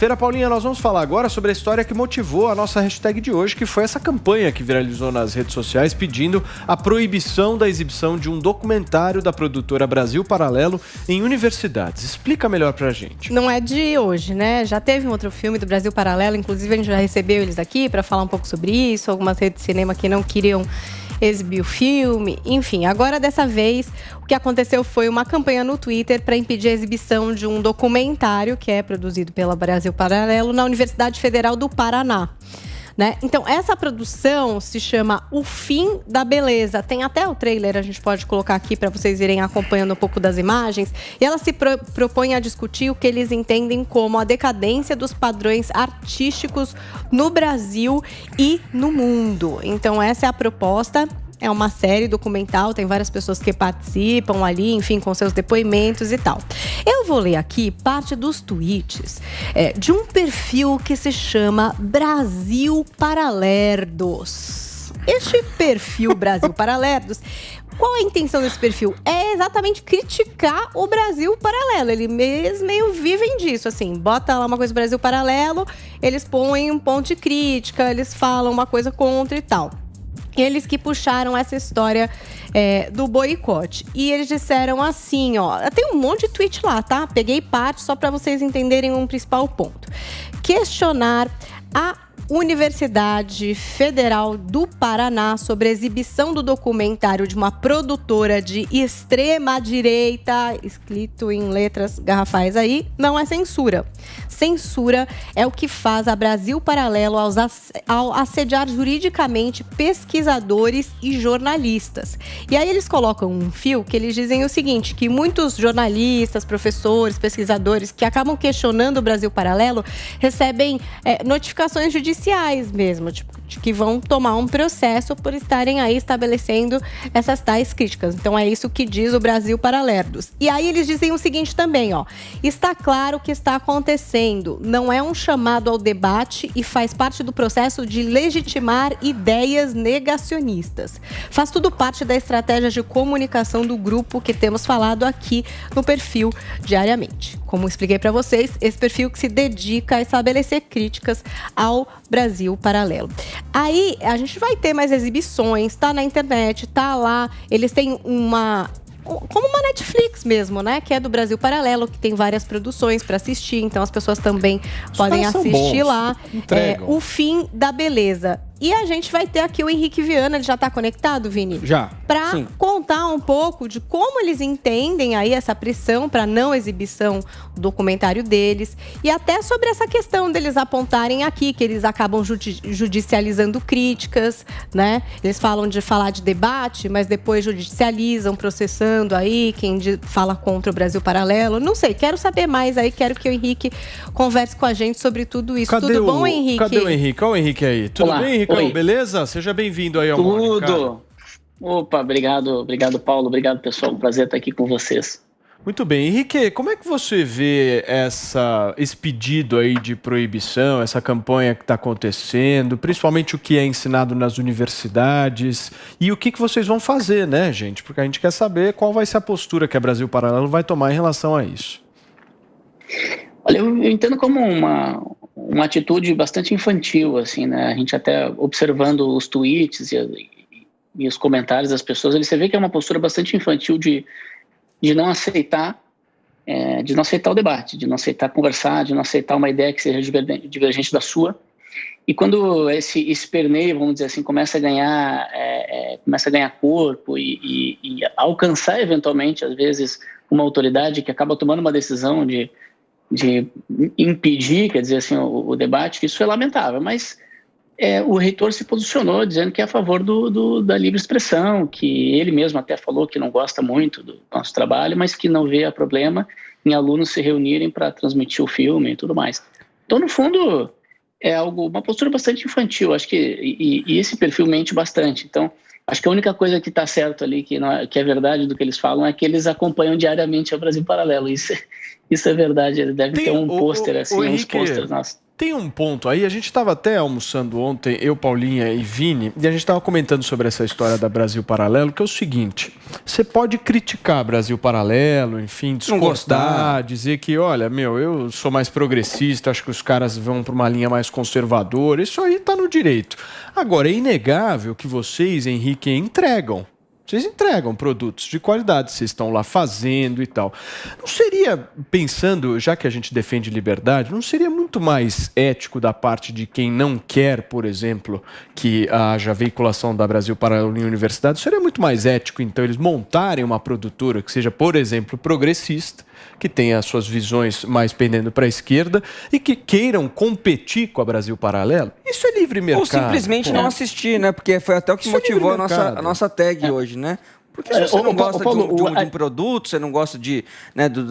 Feira Paulinha, nós vamos falar agora sobre a história que motivou a nossa hashtag de hoje, que foi essa campanha que viralizou nas redes sociais pedindo a proibição da exibição de um documentário da produtora Brasil Paralelo em universidades. Explica melhor pra gente. Não é de hoje, né? Já teve um outro filme do Brasil Paralelo, inclusive a gente já recebeu eles aqui para falar um pouco sobre isso, algumas redes de cinema que não queriam exibir o filme, enfim. Agora, dessa vez, o que aconteceu foi uma campanha no Twitter para impedir a exibição de um documentário que é produzido pela Brasil Paralelo na Universidade Federal do Paraná. Né? Então, essa produção se chama O Fim da Beleza. Tem até o trailer, a gente pode colocar aqui para vocês irem acompanhando um pouco das imagens. E ela se propõe a discutir o que eles entendem como a decadência dos padrões artísticos no Brasil e no mundo. Então, essa é a proposta. É uma série documental, tem várias pessoas que participam ali, enfim, com seus depoimentos e tal. Eu vou ler aqui parte dos tweets de um perfil que se chama Brasil Paralerdos. Este perfil Brasil Paralerdos, qual a intenção desse perfil? É exatamente criticar o Brasil Paralelo. Eles meio vivem disso, assim. Bota lá uma coisa do Brasil Paralelo, eles põem um ponto de crítica, eles falam uma coisa contra e tal. Eles que puxaram essa história do boicote. E eles disseram assim, ó... Tem um monte de tweet lá, tá? Peguei parte só para vocês entenderem um principal ponto. Questionar a Universidade Federal do Paraná sobre a exibição do documentário de uma produtora de extrema-direita, escrito em letras garrafais aí, não é censura. Censura é o que faz a Brasil Paralelo ao assediar juridicamente pesquisadores e jornalistas. E aí eles colocam um fio que eles dizem o seguinte, que muitos jornalistas, professores, pesquisadores que acabam questionando o Brasil Paralelo recebem notificações judiciais mesmo, tipo, de que vão tomar um processo por estarem aí estabelecendo essas tais críticas. Então é isso que diz o Brasil Paralerdos. E aí eles dizem o seguinte também, ó. Está claro o que está acontecendo. Não é um chamado ao debate e faz parte do processo de legitimar ideias negacionistas. Faz tudo parte da estratégia de comunicação do grupo que temos falado aqui no perfil diariamente. Como expliquei para vocês, esse perfil que se dedica a estabelecer críticas ao Brasil Paralelo. Aí a gente vai ter mais exibições, tá na internet, tá lá. Eles têm como uma Netflix mesmo, né? Que é do Brasil Paralelo, que tem várias produções para assistir. Então as pessoas também podem assistir lá. O Fim da Beleza. E a gente vai ter aqui o Henrique Viana, ele já está conectado, Vini? Já. Para contar um pouco de como eles entendem aí essa pressão para não exibição do documentário deles. E até sobre essa questão deles apontarem aqui, que eles acabam judicializando críticas, né? Eles falam de falar de debate, mas depois judicializam, processando aí quem fala contra o Brasil Paralelo. Não sei, quero saber mais aí, quero que o Henrique converse com a gente sobre tudo isso. Tudo bom, Henrique? Cadê o Henrique? Olha o Henrique aí. Tudo bem, Henrique? Oi. Beleza? Seja bem-vindo aí ao Tudo. Opa, obrigado, Paulo, obrigado, pessoal, prazer estar aqui com vocês. Muito bem. Henrique, como é que você vê esse pedido aí de proibição, essa campanha que está acontecendo, principalmente o que é ensinado nas universidades e o que vocês vão fazer, né, gente? Porque a gente quer saber qual vai ser a postura que a Brasil Paralelo vai tomar em relação a isso. Olha, eu entendo como uma atitude bastante infantil, assim, né? A gente até observando os tweets e os comentários das pessoas, você vê que é uma postura bastante infantil de não aceitar o debate, de não aceitar conversar, de não aceitar uma ideia que seja divergente da sua. E quando esse esperneio, vamos dizer assim, começa a ganhar corpo e alcançar eventualmente, às vezes, uma autoridade que acaba tomando uma decisão de impedir, quer dizer assim, o debate, isso é lamentável, mas o reitor se posicionou dizendo que é a favor da livre expressão, que ele mesmo até falou que não gosta muito do nosso trabalho, mas que não vê problema em alunos se reunirem para transmitir o filme e tudo mais. Então, no fundo, é uma postura bastante infantil, acho que, e esse perfil mente bastante. Então, acho que a única coisa que está certo ali, que é verdade do que eles falam, é que eles acompanham diariamente o Brasil Paralelo. Isso é verdade, eles devem ter um pôster, assim, uns pôsteres nossos. tem um ponto aí, a gente estava até almoçando ontem, eu, Paulinha e Vini, e a gente estava comentando sobre essa história da Brasil Paralelo, que é o seguinte, você pode criticar Brasil Paralelo, enfim, discordar, dizer que, olha, eu sou mais progressista, acho que os caras vão para uma linha mais conservadora, isso aí está no direito. Agora, é inegável que vocês, Henrique, entregam. Vocês entregam produtos de qualidade, vocês estão lá fazendo e tal. Não seria, pensando, já que a gente defende liberdade, não seria muito mais ético da parte de quem não quer, por exemplo, que haja veiculação da Brasil Paralelo em universidades? Seria muito mais ético, então, eles montarem uma produtora que seja, por exemplo, progressista, que tenha as suas visões mais pendendo para a esquerda e que queiram competir com a Brasil Paralelo? Isso é livre mercado. Ou simplesmente não assistir, né? Porque foi até o que motivou a nossa tag hoje, né? Porque se você não gosta de um produto, você não gosta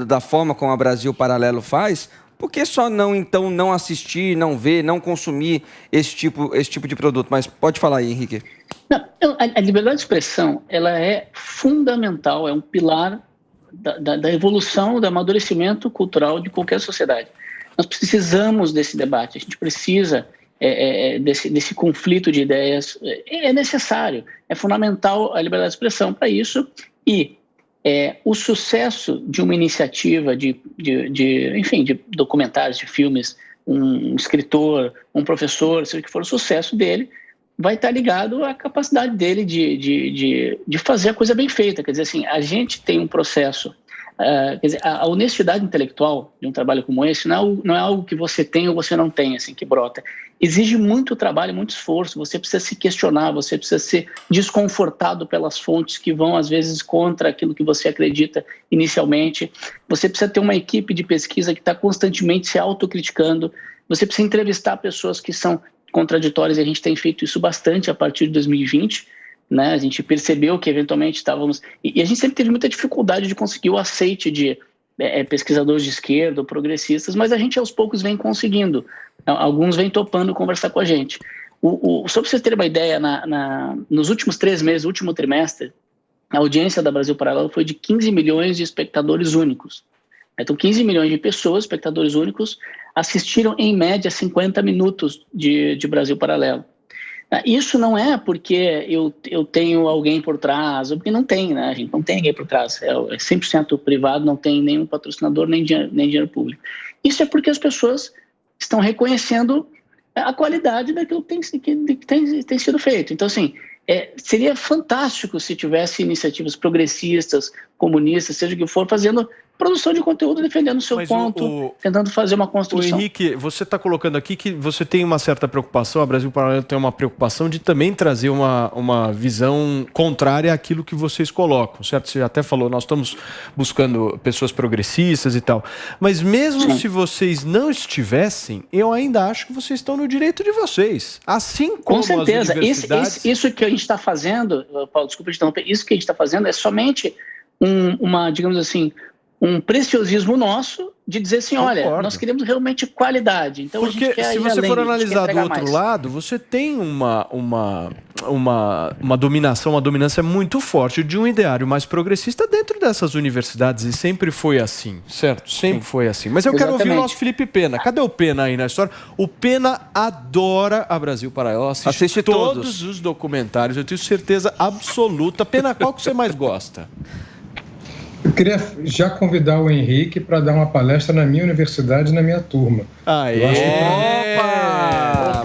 da forma como a Brasil Paralelo faz, por que só não assistir, não ver, não consumir esse tipo de produto? Mas pode falar aí, Henrique. Não, a liberdade de expressão, ela é fundamental, é um pilar da evolução, do amadurecimento cultural de qualquer sociedade. Nós precisamos desse debate, a gente precisa desse conflito de ideias, é necessário, é fundamental a liberdade de expressão para isso, e o sucesso de uma iniciativa de documentários, de filmes, um escritor, um professor, seja o que for o sucesso dele, vai estar ligado à capacidade dele de fazer a coisa bem feita. Quer dizer, assim, a gente tem um processo... quer dizer, a honestidade intelectual de um trabalho como esse não é algo que você tem ou você não tem, assim, que brota. Exige muito trabalho, muito esforço. Você precisa se questionar, você precisa ser desconfortado pelas fontes que vão, às vezes, contra aquilo que você acredita inicialmente. Você precisa ter uma equipe de pesquisa que está constantemente se autocriticando. Você precisa entrevistar pessoas que são contraditórias, e a gente tem feito isso bastante a partir de 2020, né? A gente percebeu que eventualmente estávamos... E a gente sempre teve muita dificuldade de conseguir o aceite de pesquisadores de esquerda ou progressistas, mas a gente aos poucos vem conseguindo. Alguns vêm topando conversar com a gente. Só para vocês terem uma ideia, nos últimos 3 meses, último trimestre, a audiência da Brasil Paralelo foi de 15 milhões de espectadores únicos. Então, 15 milhões de pessoas, espectadores únicos, assistiram em média 50 minutos de Brasil Paralelo. Isso não é porque eu tenho alguém por trás, ou porque não tem, né? A gente não tem ninguém por trás. É 100% privado, não tem nenhum patrocinador, nem dinheiro público. Isso é porque as pessoas estão reconhecendo a qualidade daquilo que tem sido feito. Então, assim, seria fantástico se tivesse iniciativas progressistas, comunistas, seja o que for, fazendo produção de conteúdo, defendendo o seu ponto, tentando fazer uma construção. Henrique, você está colocando aqui que você tem uma certa preocupação, a Brasil Paralelo tem uma preocupação de também trazer uma visão contrária àquilo que vocês colocam, certo? Você até falou, nós estamos buscando pessoas progressistas e tal, mas mesmo se vocês não estivessem, eu ainda acho que vocês estão no direito de vocês, assim como com certeza. As universidades... Isso que a gente está fazendo, Paulo, desculpa te interromper, isso que a gente está fazendo é somente digamos assim, um preciosismo nosso de dizer assim, olha, nós queremos realmente qualidade. Então porque a gente quer se você for analisar do outro lado, você tem uma dominação, uma dominância muito forte de um ideário mais progressista dentro dessas universidades, e sempre foi assim, certo? Sempre foi assim. Mas eu quero ouvir o nosso Felipe Pena. Cadê o Pena aí na história? O Pena adora a Brasil Paralelo, assiste todos os documentários, eu tenho certeza absoluta. Pena, qual que você mais gosta? Eu queria já convidar o Henrique para dar uma palestra na minha universidade e na minha turma. Opa!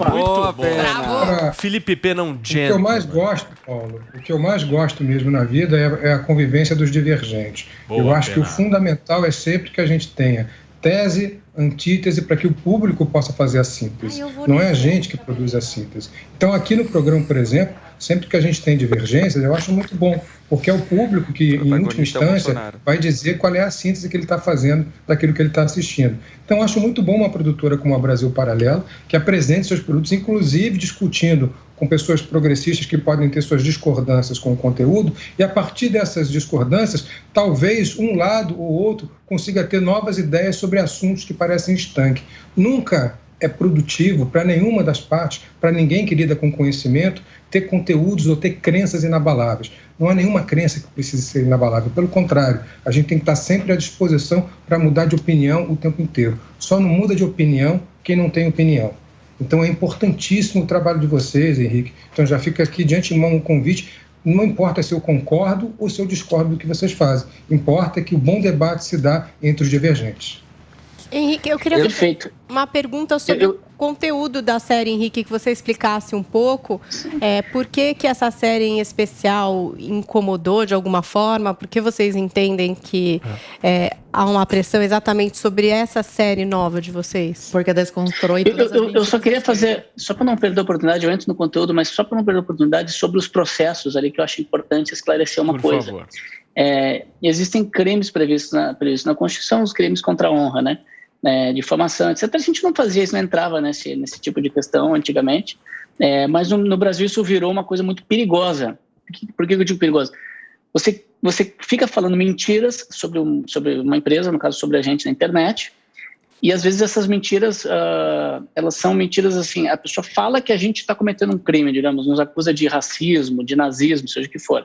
Muito bom. Bravo! Felipe Pena, um gentleman. O que eu mais gosto, Paulo, o que eu mais gosto mesmo na vida é a convivência dos divergentes. Eu acho que o fundamental é sempre que a gente tenha tese, antítese, para que o público possa fazer a síntese. Não é a gente que produz a síntese. Então, aqui no programa, por exemplo, sempre que a gente tem divergências, eu acho muito bom, porque é o público que, em última instância, vai dizer qual é a síntese que ele está fazendo daquilo que ele está assistindo. Então, eu acho muito bom uma produtora como a Brasil Paralelo, que apresente seus produtos, inclusive discutindo com pessoas progressistas que podem ter suas discordâncias com o conteúdo, e a partir dessas discordâncias, talvez um lado ou outro consiga ter novas ideias sobre assuntos que parecem estanques. Nunca é produtivo para nenhuma das partes, para ninguém que lida com conhecimento, ter conteúdos ou ter crenças inabaláveis. Não há nenhuma crença que precise ser inabalável. Pelo contrário, a gente tem que estar sempre à disposição para mudar de opinião o tempo inteiro. Só não muda de opinião quem não tem opinião. Então é importantíssimo o trabalho de vocês, Henrique. Então já fica aqui de antemão um convite. Não importa se eu concordo ou se eu discordo do que vocês fazem. Importa que o bom debate se dá entre os divergentes. Henrique, eu queria fazer uma pergunta sobre o conteúdo da série, Henrique, que você explicasse um pouco. Por que essa série em especial incomodou de alguma forma? Por que vocês entendem que há uma pressão exatamente sobre essa série nova de vocês? Porque desconstrói todas as eu só queria fazer, só para não perder a oportunidade, eu entro no conteúdo, mas só para não perder a oportunidade sobre os processos ali, que eu acho importante esclarecer uma coisa. Por favor. Existem crimes previstos na Constituição, os crimes contra a honra, né? Difamação, etc. A gente não fazia isso, não entrava nesse tipo de questão antigamente, mas no Brasil isso virou uma coisa muito perigosa. Por que eu digo perigosa? Você fica falando mentiras sobre uma empresa, no caso sobre a gente na internet, e às vezes essas mentiras, elas são mentiras assim, a pessoa fala que a gente está cometendo um crime, digamos, nos acusa de racismo, de nazismo, seja o que for.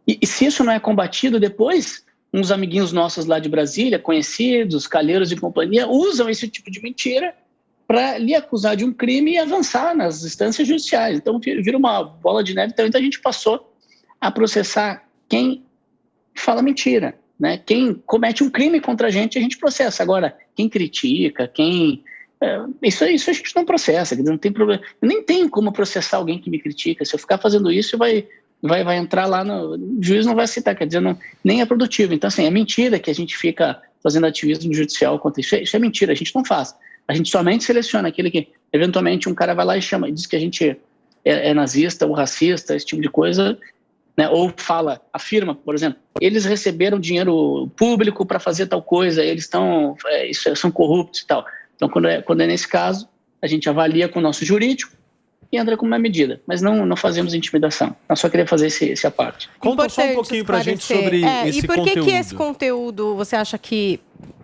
E se isso não é combatido depois, uns amiguinhos nossos lá de Brasília, conhecidos, calheiros e companhia, usam esse tipo de mentira para lhe acusar de um crime e avançar nas instâncias judiciais. Então, vira uma bola de neve. Então, a gente passou a processar quem fala mentira, né? Quem comete um crime contra a gente processa. Agora, quem critica, isso a gente não processa, não tem problema. Eu nem tenho como processar alguém que me critica. Se eu ficar fazendo isso, vai entrar lá, o juiz não vai aceitar, quer dizer, nem é produtivo. Então, assim, é mentira que a gente fica fazendo ativismo judicial contra isso. Isso é mentira, a gente não faz. A gente somente seleciona aquele que, eventualmente, um cara vai lá e diz que a gente é nazista ou racista, esse tipo de coisa, né? Ou afirma, por exemplo, eles receberam dinheiro público para fazer tal coisa, eles são corruptos e tal. Então, quando é nesse caso, a gente avalia com o nosso jurídico e entra com uma medida, mas não fazemos intimidação. Eu só queria fazer essa parte. Conta só um pouquinho pra gente sobre esse conteúdo. E por que esse conteúdo você acha que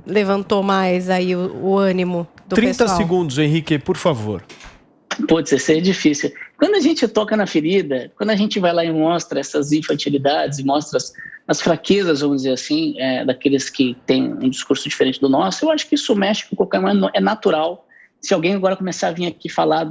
levantou mais aí o ânimo do 30 pessoal? segundos, Henrique, por favor. Putz, isso é difícil. Quando a gente toca na ferida, quando a gente vai lá e mostra essas infantilidades e mostra as fraquezas, vamos dizer assim, daqueles que têm um discurso diferente do nosso, eu acho que isso mexe com qualquer um, é natural. Se alguém agora começar a vir aqui falar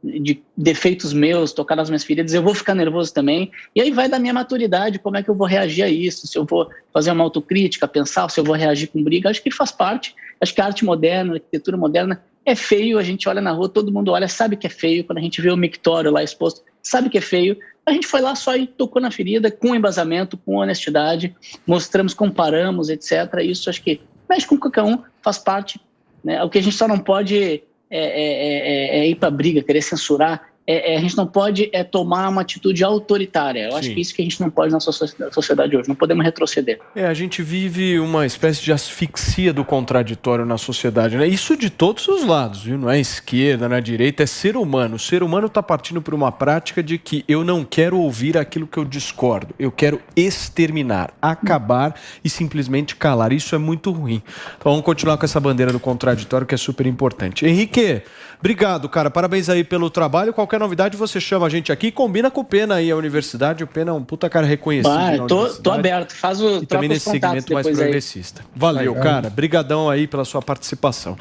de defeitos meus, tocar nas minhas feridas, eu vou ficar nervoso também, e aí vai da minha maturidade, como é que eu vou reagir a isso, se eu vou fazer uma autocrítica, pensar, se eu vou reagir com briga, acho que faz parte, acho que a arte moderna, a arquitetura moderna é feio, a gente olha na rua, todo mundo olha, sabe que é feio, quando a gente vê o mictório lá exposto, sabe que é feio, a gente foi lá só e tocou na ferida, com embasamento, com honestidade, mostramos, comparamos, etc, isso acho que mexe com qualquer um, faz parte, né? O que a gente só não pode ir para briga, querer censurar, a gente não pode tomar uma atitude autoritária. Eu acho que isso que a gente não pode na sociedade hoje, não podemos retroceder. A gente vive uma espécie de asfixia do contraditório na sociedade, né? Isso de todos os lados, viu? Não é esquerda, não é direita, é ser humano. O ser humano está partindo por uma prática de que eu não quero ouvir aquilo que eu discordo, eu quero exterminar, acabar e simplesmente calar. Isso é muito ruim. Então vamos continuar com essa bandeira do contraditório, que é super importante. Henrique, obrigado, cara. Parabéns aí pelo trabalho. Qualquer novidade, você chama a gente aqui e combina com o Pena aí, a universidade. O Pena é um puta cara reconhecido. Tô aberto. E também nesse segmento mais progressista. Valeu, cara. Brigadão aí pela sua participação.